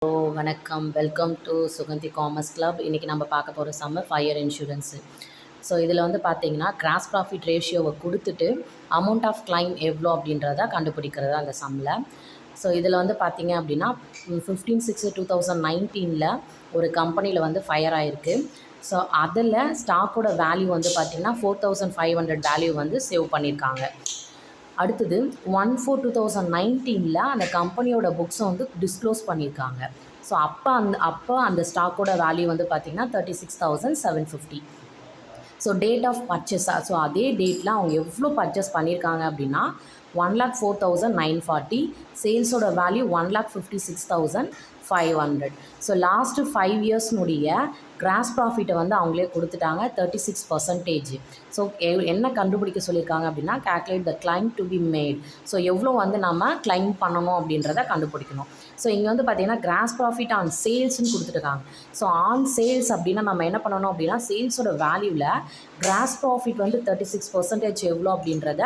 வணக்கம், welcome to Suganthi commerce club. இன்றைக்கி நம்ம பார்க்க போகிற சம்ம ஃபயர் இன்சூரன்ஸு. ஸோ இதில் வந்து பார்த்தீங்கன்னா கிராஸ் ப்ராஃபிட் ரேஷியோவை கொடுத்துட்டு அமௌண்ட் ஆஃப் கிளைம் எவ்வளோ அப்படின்றத கண்டுபிடிக்கிறது அந்த சம்மில். ஸோ இதில் வந்து பார்த்தீங்க அப்படின்னா 15/6/2019 ஒரு கம்பெனியில் வந்து ஃபயர் ஆகிருக்கு. ஸோ அதில் ஸ்டாக்கோட வேல்யூ வந்து பார்த்திங்கன்னா 4500 வேல்யூ வந்து சேவ் பண்ணியிருக்காங்க. அடுத்தது 1/4/2019 அந்த கம்பெனியோட புக்ஸை வந்து டிஸ்க்ளோஸ் பண்ணியிருக்காங்க. ஸோ அப்போ அந்த ஸ்டாக்கோட வேல்யூ வந்து பார்த்திங்கன்னா 36,750. So date of purchase, so அதே டேட்டில் அவங்க எவ்வளோ பர்ச்சேஸ் பண்ணியிருக்காங்க அப்படின்னா 1,04,940. சேல்ஸோட வேல்யூ 1,56,500. ஸோ லாஸ்ட்டு 5 இயர்ஸ்னுடைய கிராஸ் ப்ராஃபிட்டை வந்து அவங்களே கொடுத்துட்டாங்க 36%. ஸோ என்ன கண்டுபிடிக்க சொல்லியிருக்காங்க அப்படின்னா calculate the claim to be made. So எவ்வளோ வந்து நம்ம கிளைம் பண்ணணும் அப்படின்றத கண்டுபிடிக்கணும். ஸோ இங்கே வந்து பார்த்திங்கன்னா கிராஸ் ப்ராஃபிட் ஆன் சேல்ஸ்ன்னு கொடுத்துருக்காங்க. ஸோ ஆன் சேல்ஸ் அப்படின்னா நம்ம என்ன பண்ணணும் அப்படின்னா சேல்ஸோட வேல்யூவில் கிராஸ் ப்ராஃபிட் வந்து 36% எவ்வளோ அப்படின்றத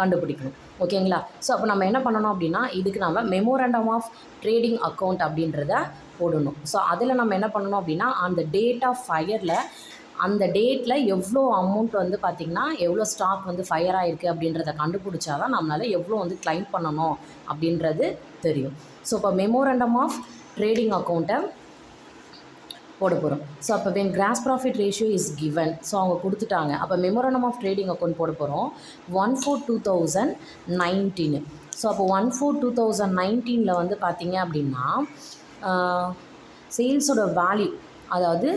கண்டுபிடிக்கணும். ஓகேங்களா? ஸோ அப்போ நம்ம என்ன பண்ணணும் அப்படின்னா இதுக்கு நம்ம மெமோரண்டம் ஆஃப் ட்ரேடிங் அக்கௌண்ட் அப்படின்றத போடணும். ஸோ அதில் நம்ம என்ன பண்ணணும் அப்படின்னா அந்த டேட் ஆஃப் ஃபயரில் அந்த டேட்டில் எவ்வளோ அமௌண்ட் வந்து பார்த்திங்கன்னா எவ்வளோ ஸ்டாக் வந்து ஃபயர் ஆகிருக்கு அப்படின்றத கண்டுபிடிச்சா தான் நம்மளால் எவ்வளோ வந்து கிளைம் பண்ணணும் அப்படின்றது தெரியும். ஸோ இப்போ மெமோரண்டம் ஆஃப் ட்ரேடிங் அக்கௌண்ட்டை போட போகிறோம். ஸோ அப்போ when gross profit ratio is given, so அவங்க கொடுத்துட்டாங்க. அப்போ மெமோரண்டம் ஆஃப் ட்ரேடிங் அக்கௌண்ட் போட போகிறோம் 1/4/2019. ஸோ அப்போ 1/4/2019 வந்து பார்த்திங்க அப்படின்னா சேல்ஸோட வேல்யூ, அதாவது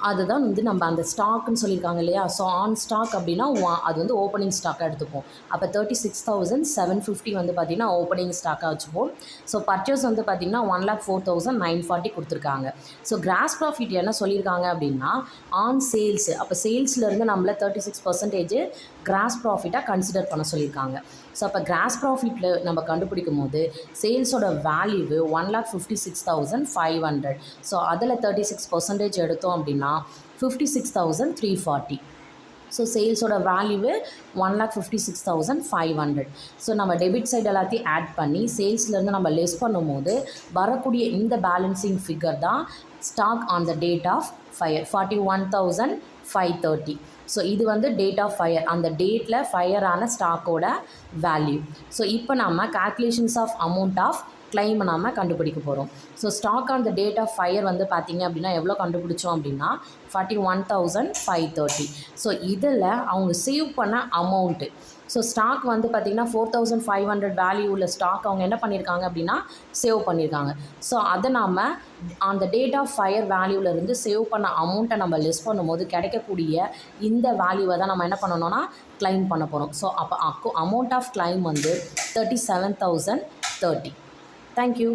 அதுதான் வந்து நம்ம அந்த ஸ்டாக்குன்னு சொல்லியிருக்காங்க இல்லையா. ஸோ ஆன் ஸ்டாக் அப்படின்னா அது வந்து ஓப்பனிங் ஸ்டாக்காக எடுத்துப்போம். அப்போ 36,750 வந்து பார்த்திங்கன்னா ஓப்பனிங் ஸ்டாக்காக வச்சுப்போம். ஸோ பர்ச்சேஸ் வந்து பார்த்திங்கன்னா 1,04,940 கொடுத்துருக்காங்க. ஸோ கிராஸ் ப்ராஃபிட் என்ன சொல்லியிருக்காங்க அப்படின்னா ஆன் சேல்ஸ், அப்போ சேல்ஸ்லேருந்து நம்மளை 36% கிராஸ் ப்ராஃபிட்டாக கன்சிடர் பண்ண சொல்லியிருக்காங்க. ஸோ அப்போ கிராஸ் ப்ராஃபிட்டில் நம்ம கண்டுபிடிக்கும் போது சேல்ஸோட வேல்யூவு 1,56,500. ஸோ அதில் 36% எடுத்தோம் அப்படின்னா 56,340. ஸோ சேல்ஸோட வேல்யூவு 1,56,500. ஸோ நம்ம டெபிட் சைடு எல்லாத்தையும் ஆட் பண்ணி சேல்ஸ்லேருந்து நம்ம லெஸ் பண்ணும்போது வரக்கூடிய இந்த பேலன்சிங் ஃபிகர் தான் stock on the date of fire 41,530. So இது வந்து டேட் ஆஃப் ஃபயர், அந்த டேட்டில் ஃபயர் ஆன ஸ்டாக்கோட வேல்யூ. ஸோ இப்போ நம்ம calculations of amount of claim நம்ம கண்டுபிடிக்க போகிறோம். So stock on the date of fire வந்து பார்த்திங்க அப்படின்னா எவ்வளோ கண்டுபிடிச்சோம் அப்படின்னா 41,530. ஸோ இதில் அவங்க சேவ் பண்ண அமௌண்ட்டு, ஸோ ஸ்டாக் வந்து பார்த்திங்கன்னா 4,500 வேல்யூ உள்ள ஸ்டாக் அவங்க என்ன பண்ணியிருக்காங்க அப்படின்னா சேவ் பண்ணியிருக்காங்க. ஸோ அதை நாம் அந்த டேட் ஆஃப் ஃபயர் வேல்யூவிலேருந்து சேவ் பண்ண அமௌண்ட்டை நம்ம லெஸ் பண்ணும்போது கிடைக்கக்கூடிய இந்த வேல்யூவை தான் நம்ம என்ன பண்ணணும்னா கிளைம் பண்ண போகிறோம். ஸோ அப்போ அமௌண்ட் ஆஃப் கிளைம் வந்து 37,030. தேங்க்யூ.